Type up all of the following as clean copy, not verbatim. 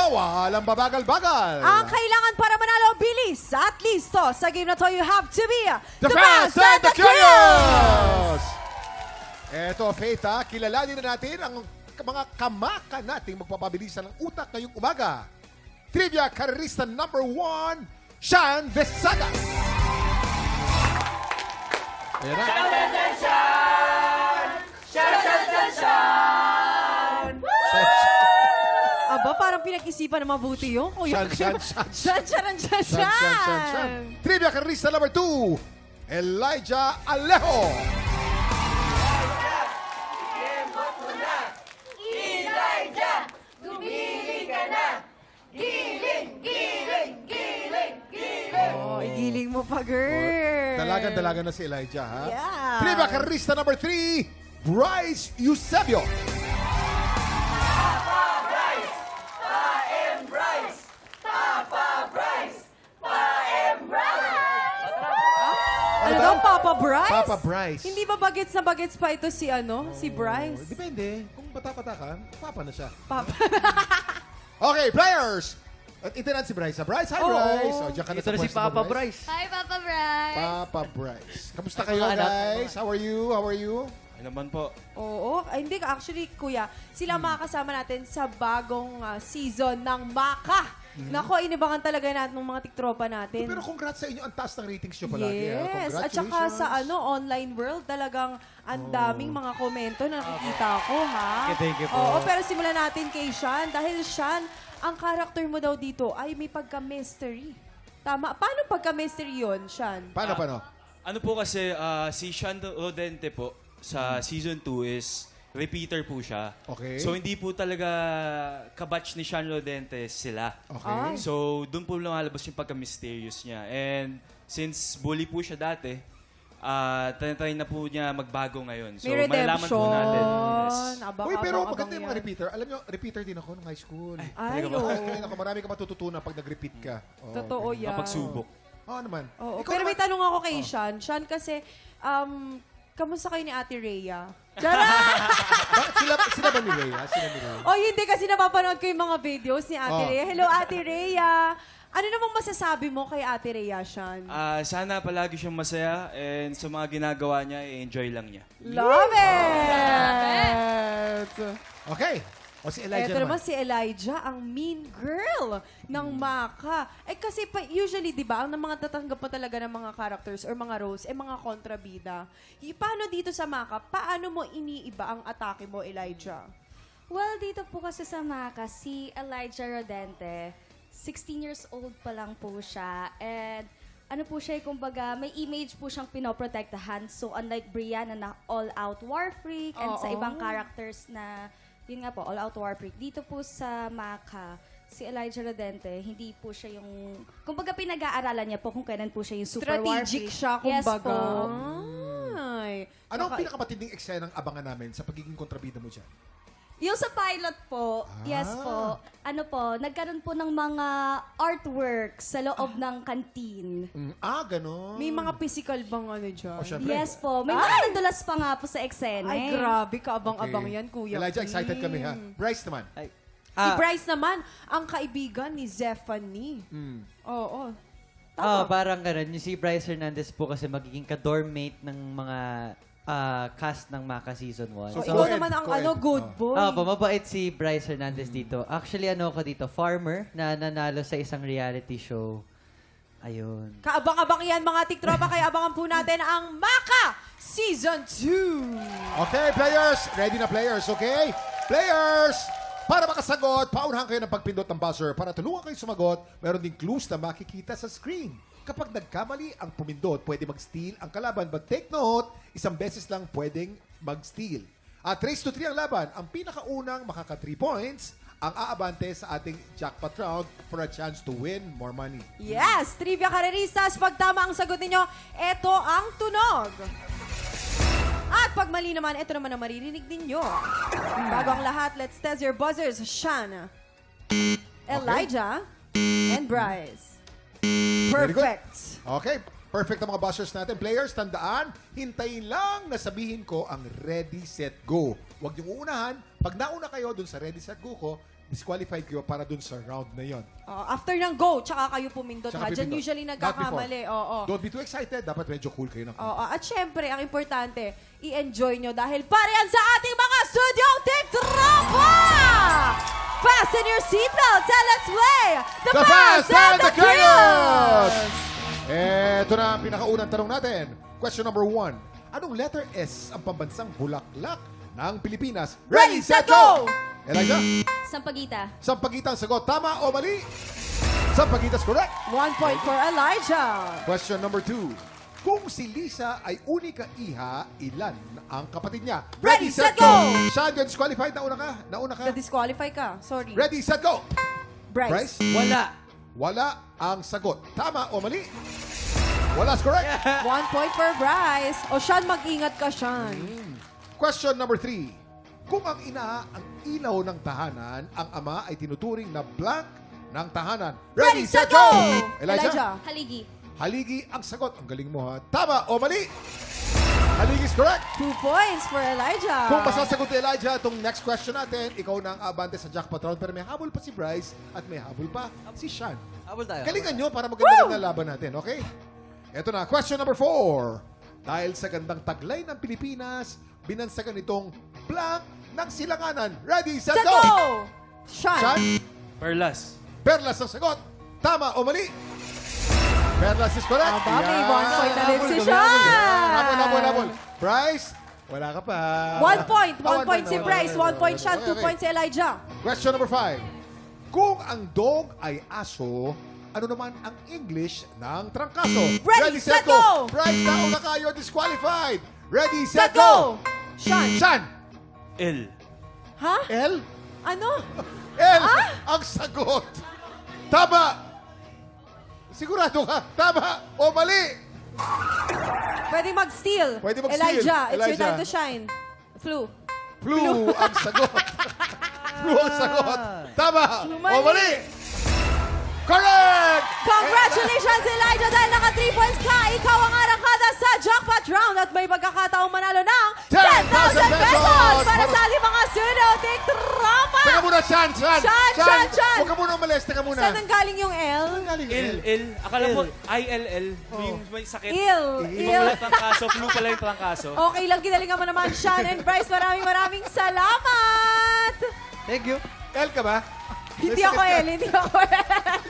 walang babagal-bagal. Ang kailangan para manalo, bilis at listo. Sa game na to, you have to be The Fast and the Curious! Eto, Faith, kilalanin na natin ang mga kamaka nating magpapabilisan ng utak ngayong umaga. Trivia Karerista number 1, Sean Vesagas. Ayan na. Aba, parang pinag-isipan na mabuti yun. Kuya. Shan. Trivia Karerista number 2, Elijah Alejo. Oh, igiling mo pa, girl. Dalagan na si Elijah, ha? Yeah. Trivia Karerista number 3, Bryce Eusebio. Ano daw, Papa Bryce? Papa Bryce. Hindi ba bagets na bagets pa ito si si Bryce? Depende. Kung bata-bata ka, papa na siya. Papa. Okay, players! At ito na si Bryce. Bryce, hi Oo. Bryce. O, diyan ka na Ito sa na si pwesto mo, Papa Bryce. Hi, Papa Bryce. Papa Bryce. Kamusta kayo, mga anak. guys? How are you? How are you? Ay naman po. Oo. Ay, hindi, actually, kuya, sila makakasama natin sa bagong season ng Maka. Nako, inibangan talaga natin ng mga tiktropa natin. Pero congrats sa inyo. Ang taas ng ratings nyo palagi. Yes. At saka sa online world, talagang ang daming mga komento na nakikita ko, ha? Thank you po. Oo, pero simulan natin kay Sean. Dahil Sean, ang character mo daw dito ay may pagka-mystery. Tama? Paano pagka-mystery yun, Sean? Paano? Ano po kasi, si Sean Rodente po, sa season 2 is repeater po siya. Okay. So, hindi po talaga kabatch ni Sean Rodente sila. Okay. Ay. So, doon po lumalabas yung pagka-mysterious niya. And since bully po siya dati, tinatry na po niya magbago ngayon. So, May malalaman redemption. po natin. Yes. Uy, pero Abang-abang maganda yung mga yan. repeater. Alam nyo, repeater din ako nung high school. Ay, Talaga ba? oo. Ako, marami ka matututunan pag nag-repeat ka. Oo. Totoo yan. Mapagsubok. Oo naman. Oo, Ikaw pero naman. may tanong ako kay Sean. Sean, kasi, kamusta kayo ni Ate Rhea? Tara! Bakit sila ba ni Rhea? Sila ni Rhea? Oh, hindi kasi napapanood ko yung mga videos ni Ate Oh. Rhea. Hello, Ate Rhea! Ano namang masasabi mo kay Ate Rhea, Sean? Sana palagi siyang masaya and sa mga ginagawa niya, enjoy lang niya. Love it! Okay. O si Elijah Eto naman. naman si Elijah, ang mean girl ng Maka. Eh kasi usually, di ba, ang mga tatanggap mo talaga ng mga characters or mga roles, mga kontrabida. Paano dito sa Maka, paano mo iniiba ang atake mo, Elijah? Well, dito po kasi sa Maka, si Elijah Rodente, 16 years old pa lang po siya. And ano po siya, kumbaga, may image po siyang pinoprotektahan. So, unlike Brianna na all-out war freak and sa Oo. ibang characters na, yun nga po, all-out war freak. Dito po sa Maka, si Elijah Rodente, hindi po siya yung, kumbaga, pinag-aaralan niya po kung kailan po siya yung super war Strategic freak. siya, Yes kumbaga. po. Ay. Ano ang pinakamatinding eksenang abangan namin sa pagiging kontrabida mo dyan? Yung sa pilot po, yes po, ano po, nagkaroon po ng mga artworks sa loob ng canteen. Ganon. May mga physical bang ano dyan? O, syempre. Yes po, may mga nadulas pa nga po sa eksena. Ay, grabe, kaabang-abang Okay. yan, Kuya. Elijah, excited Kim. kami ha. Bryce naman. Si Bryce naman, ang kaibigan ni Zephanie. Oo. Tama. Parang ganun. Yung si Bryce Hernandez po kasi magiging ka-dormmate ng mga cast ng Maka Season 1. So, So, ikaw co-ed, naman ang co-ed. good boy. Mabait si Bryce Hernandez dito. Actually, ako dito, farmer na nanalo sa isang reality show. Ayun. Kaabang-abang yan mga tiktropa, kaya abangan po natin ang Maka Season 2. Okay, players. Ready na players, okay? Players! Para makasagot, paunahan kayo ng pagpindot ng buzzer. Para tulungan kayo sumagot, meron ding clues na makikita sa screen. Kapag nagkamali ang pumindot, pwede mag-steal ang kalaban. But take note, isang beses lang pwedeng mag-steal. At race to 3 ang laban. Ang pinakaunang makaka 3 points ang aabante sa ating jackpot round for a chance to win more money. Yes, Trivia Kareristas, pag tama ang sagot ninyo, eto ang tunog. At pag mali naman, ito naman ang maririnig ninyo. Bago ang lahat, let's test your buzzers. Sean, Elijah, and Bryce. Very good. Perfect. Okay, perfect ang mga buzzers natin. Players, tandaan, hintayin lang na sabihin ko ang ready, set, go. Huwag niyong uunahan. Pag nauna kayo dun sa ready, set, go ko, disqualified kayo para dun sa round na yon. After ng go, tsaka kayo pumindot Tsaka ha. Diyan pipindot. usually Not nagkakamali. Oo. Don't be too excited. Dapat medyo cool kayo na cool. Oo. At syempre, ang importante, i-enjoy nyo dahil para yan sa ating mga studio team tropa! Fasten your seatbelts and let's play The Fast and the Curious! Ito na ang pinakaunang tanong natin. Question number 1. Anong letter S ang pambansang bulaklak ng Pilipinas? Ready, set, go! Elijah, Sampaguita. Sampaguita ang sagot. Tama o mali? Sampaguita's correct. 1 point for Elijah. Question number 2. Kung si Lisa ay unika iha, ilan ang kapatid niya? Ready, set, go! Sean, you're disqualified. Nauna ka. Na-disqualify ka. Sorry. Ready, set, go! Bryce. Wala. Wala ang sagot. Tama o mali? Wala's correct. 1 point for Bryce. O Sean, mag-ingat ka, Sean. Question number 3. Kung ang ina ang ilaw ng tahanan, ang ama ay tinuturing na blank ng tahanan. Ready, set, go! Elijah? Haligi. Haligi ang sagot. Ang galing mo ha. Tama o mali? Haligi is correct. 2 points for Elijah. Kung masasagot ni Elijah itong next question natin, ikaw na ang abante sa jackpot round. Pero may habol pa si Bryce at may habol pa si Sean. Habol tayo. Galingan nyo para maganda na laban natin, okay? Ito na, question number 4. Dahil sa gandang taglay ng Pilipinas, binansagan itong blank ng silanganan. Ready, set, Set, go! go! Sean. Sean, Perlas. Perlas ang sagot. Tama o mali? Perlas is correct. Aba, may Yan. 1 point na rin si Habol, Sean. habol. Bryce, wala ka pa. 1 point. 1 Ah, point si na, Bryce. 1 point Sean. 2 Okay. points si Elijah. Question number 5. Kung ang dog ay aso, ano naman ang English ng trangkaso? Ready, set, go! Bryce, nauna ka, you're disqualified. Ready, Set, set, go! go! Sean. Sean! L. Ha? L? Ano? L ang sagot. Tama! Sigurado ka? Tama o mali? Pwede mag-steal. Pwede mag-steal. Elijah, it's your Elijah. time to shine. Flu. Flu ang sagot. Flu ang sagot. Tama o Mali. mali? Correct! Congratulations, Elijah, dahil naka 3 points ka. Ikaw ang arangkada sa jackpot round at may pagkakataong manalo ng 10,000 pesos para sa ating mga studio take tropa. Teka muna, Sean! Sean! Huwag ka muna umalis. Teka muna. Saan ang galing yung L? galing L. Akala mo, ILL. Yung may sakit. Il. Flu pala yung trangkaso. Flu pala yung trangkaso. Okay lang, ginalingan mo naman, Sean and Bryce. Maraming salamat! Thank you. L ka ba? Hindi ako L, hindi ako L.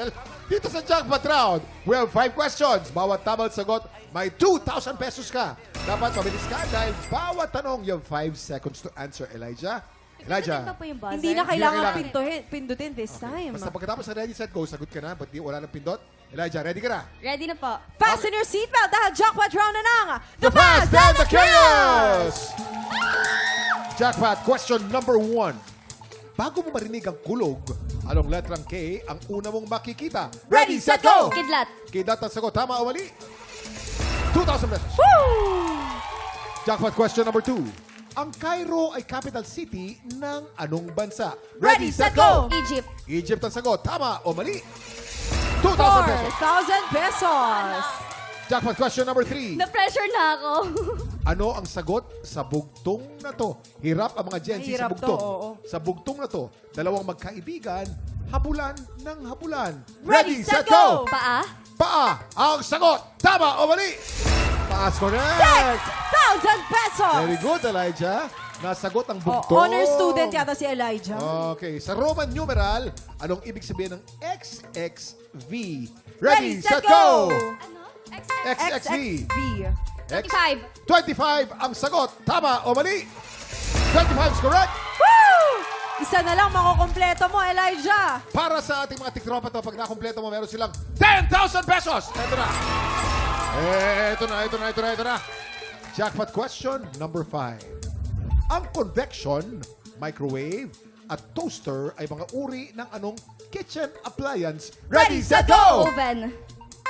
L. Dito sa jackpot round, we have 5 questions. Bawat tamang sagot, may 2,000 pesos ka. Dapat mabilis ka dahil bawat tanong, you have 5 seconds to answer. Elijah? Pindutin pa po yung buzzer. Hindi na kailangan kailangan. pindutin this time. Basta pagkatapos sa ready, set, go, sagot ka na. Ba't di wala nang pindot? Elijah, ready ka na? Ready na po. Fasten your seatbelt dahil jackpot round na ng The Fast and the Curious! Jackpot, question number 1. Bago mo marinig ang kulog, anong letrang K ang una mong makikita? Ready, set, go! Kidlat. Kidlat ang sagot. Tama o mali? 2,000 pesos. Woo! Jackpot question number 2. Ang Cairo ay capital city ng anong bansa? Ready, set, go! Egypt. Egypt ang sagot. Tama o mali? 2,000 pesos. 4,000 pesos. Jackpot question number 3. Na-pressure na ako. Ano ang sagot sa bugtong na to? Hirap ang mga Gen Z sa Hirap to, bugtong. oo. Sa bugtong na to, dalawang magkaibigan, habulan ng habulan. Ready, set, go! Paa. Paa ang sagot. Tama o mali? Paas correct. 6,000 pesos. Very good, Elijah. Nasagot ang Oh, bugtong. honor student yata si Elijah. Okay. Sa Roman numeral, anong ibig sabihin ng XXV? Ready, set, go! Ano? XXV. XXV. X 25. 25 ang sagot. Tama o mali? 25 is correct. Woo! Isa na lang makukompleto mo, Elijah. Para sa ating mga tiktropa to, pag nakompleto mo, meron silang 10,000 pesos. Ito na. Jackpot question number 5. Ang convection, microwave, at toaster ay mga uri ng anong kitchen appliance? Ready, set, go! Oven.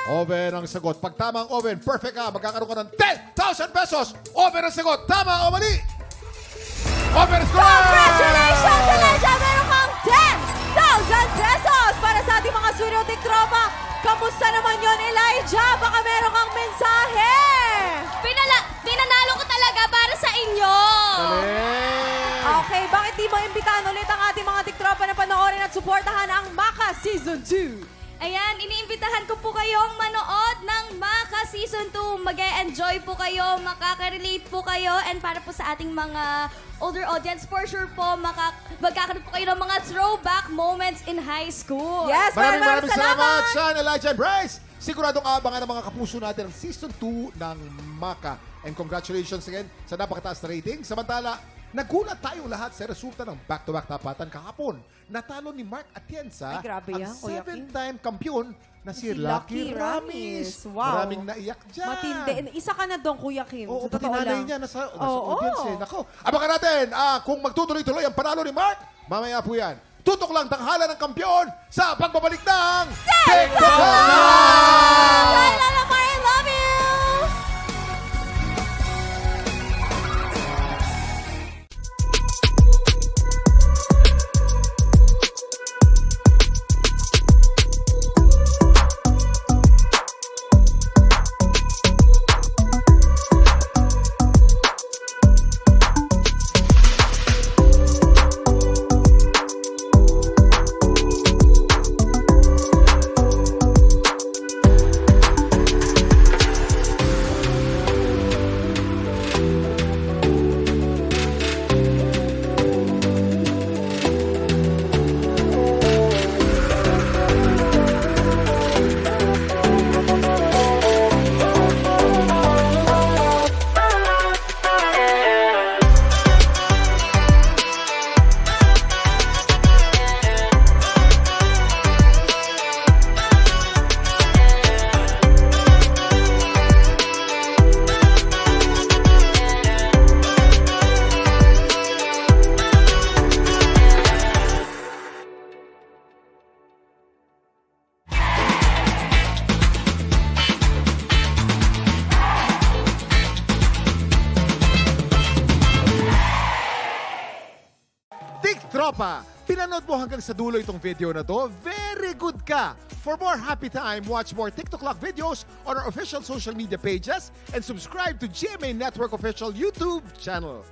Oven ang sagot. Pag tama ang oven, perfect ka. Magkakaroon ka ng 10,000 pesos. Oven ang sagot. Tama o mali? Oven is correct! Congratulations, Elijah! Meron kang 10,000 pesos para sa ating mga studio tiktropa. Kamusta naman yon, Elijah? Baka meron kang mensahe. Pinanalo ko talaga para sa inyo. Galing! Okay, bakit di mo imbitahan Season 2. Ayan, iniimbitahan ko po kayong manood ng Maka Season 2. Mag-enjoy po kayo, makaka-relate po kayo, and para po sa ating mga older audience, for sure po, magkakaroon po kayo ng mga throwback moments in high school. Yes, Maraming salamat, Sean, Elijah, and Bryce. Siguradong aabangan ng mga kapuso natin ang Season 2 ng Maka. And congratulations again sa napakataas na rating. Samantala, nagulat tayong lahat sa resulta ng back-to-back tapatan kahapon. Natalo ni Mark Atienza Ay, grabe yan, ang Kuya Kim. 7-time kampiyon na si Lucky Lucky Ramis. Ramis. Wow. Maraming naiyak dyan. Matindi. Isa ka na doon, Kuya Kim. Oo, Sa pati totoo nanay lang. niya nasa Oo. audience eh. Nako, abangan natin kung magtutuloy-tuloy ang panalo ni Mark. Mamaya po yan. Tutok lang tanghala ng kampiyon sa pagbabalik ng TikTok Bye, Lala Mar, I love you! Tropa, pinanood mo hanggang sa dulo itong video na to? Very good ka! For more happy time, watch more TikTok Lock videos on our official social media pages and subscribe to GMA Network official YouTube channel.